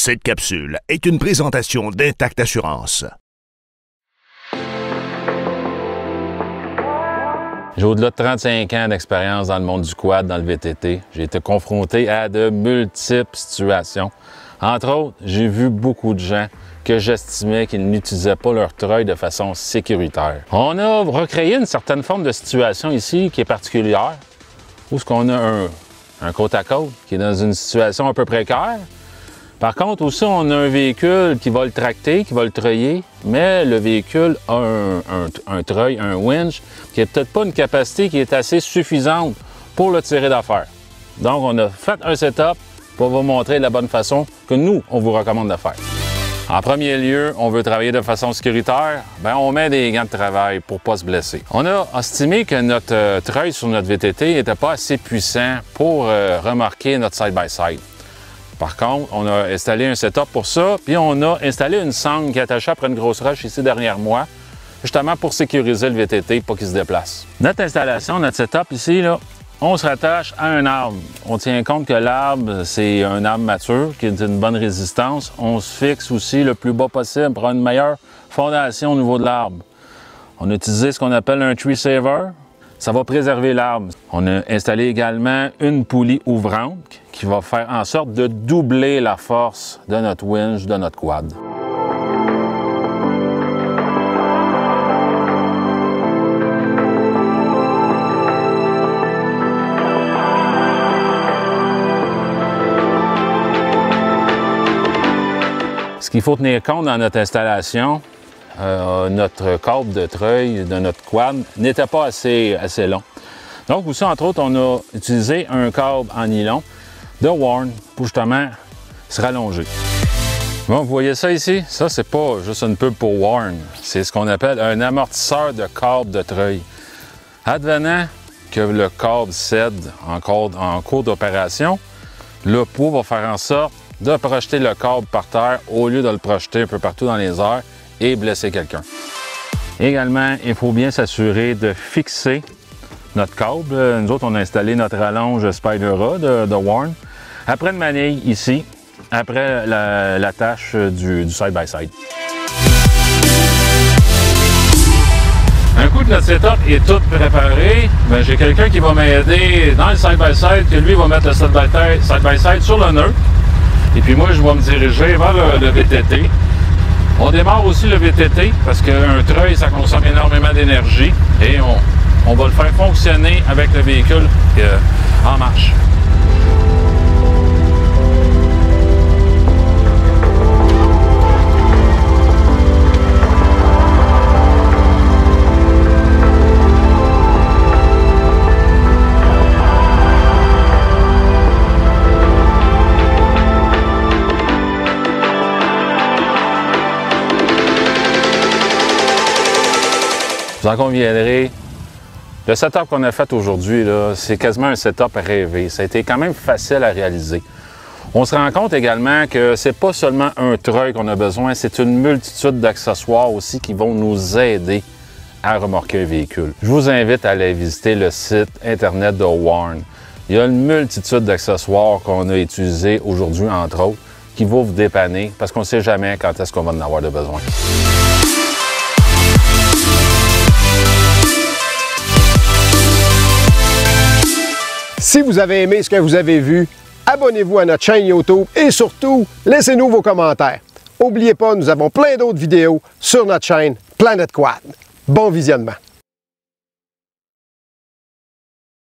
Cette capsule est une présentation d'Intact Assurance. J'ai au-delà de 35 ans d'expérience dans le monde du quad, dans le VTT. J'ai été confronté à de multiples situations. Entre autres, j'ai vu beaucoup de gens que j'estimais qu'ils n'utilisaient pas leur treuil de façon sécuritaire. On a recréé une certaine forme de situation ici qui est particulière, où ce qu'on a un côte à côte qui est dans une situation un peu précaire. Par contre, aussi, on a un véhicule qui va le tracter, qui va le treuiller, mais le véhicule a un treuil, un winch, qui n'a peut-être pas une capacité qui est assez suffisante pour le tirer d'affaire. Donc, on a fait un setup pour vous montrer la bonne façon que nous, on vous recommande de faire. En premier lieu, on veut travailler de façon sécuritaire, bien, on met des gants de travail pour ne pas se blesser. On a estimé que notre treuil sur notre VTT n'était pas assez puissant pour remorquer notre side-by-side. Par contre, on a installé un setup pour ça, puis on a installé une sangle qui est attachée après une grosse roche ici derrière moi, justement pour sécuriser le VTT, pas qu'il se déplace. Notre installation, notre setup ici, là, on se rattache à un arbre. On tient compte que l'arbre, c'est un arbre mature qui a une bonne résistance. On se fixe aussi le plus bas possible pour avoir une meilleure fondation au niveau de l'arbre. On a utilisé ce qu'on appelle un tree saver. Ça va préserver l'arbre. On a installé également une poulie ouvrante qui va faire en sorte de doubler la force de notre winch, de notre quad. Ce qu'il faut tenir compte dans notre installation, notre câble de treuil de notre quad n'était pas assez long. Donc aussi, entre autres, on a utilisé un câble en nylon de Warn pour justement se rallonger. Bon, vous voyez ça ici? Ça, c'est pas juste une pub pour Warn. C'est ce qu'on appelle un amortisseur de câble de treuil. Advenant que le câble cède en cours d'opération, le poids va faire en sorte de projeter le câble par terre au lieu de le projeter un peu partout dans les airs et blesser quelqu'un. Également, il faut bien s'assurer de fixer notre câble. Nous autres, on a installé notre rallonge Spydera de Warn. Après une manille ici, après l'attache du side-by-side. Un coup que notre setup est tout préparé, j'ai quelqu'un qui va m'aider dans le side-by-side, que lui va mettre le side-by-side sur le nœud. Et puis moi, je vais me diriger vers le VTT. On démarre aussi le VTT parce qu'un treuil, ça consomme énormément d'énergie et on va le faire fonctionner avec le véhicule en marche. Vous en conviendrez, le setup qu'on a fait aujourd'hui, c'est quasiment un setup rêvé. Ça a été quand même facile à réaliser. On se rend compte également que c'est pas seulement un treuil qu'on a besoin, c'est une multitude d'accessoires aussi qui vont nous aider à remorquer un véhicule. Je vous invite à aller visiter le site internet de Warn. Il y a une multitude d'accessoires qu'on a utilisés aujourd'hui, entre autres, qui vont vous dépanner parce qu'on ne sait jamais quand est-ce qu'on va en avoir de besoin. Si vous avez aimé ce que vous avez vu, abonnez-vous à notre chaîne YouTube et surtout, laissez-nous vos commentaires. N'oubliez pas, nous avons plein d'autres vidéos sur notre chaîne Planète Quad. Bon visionnement!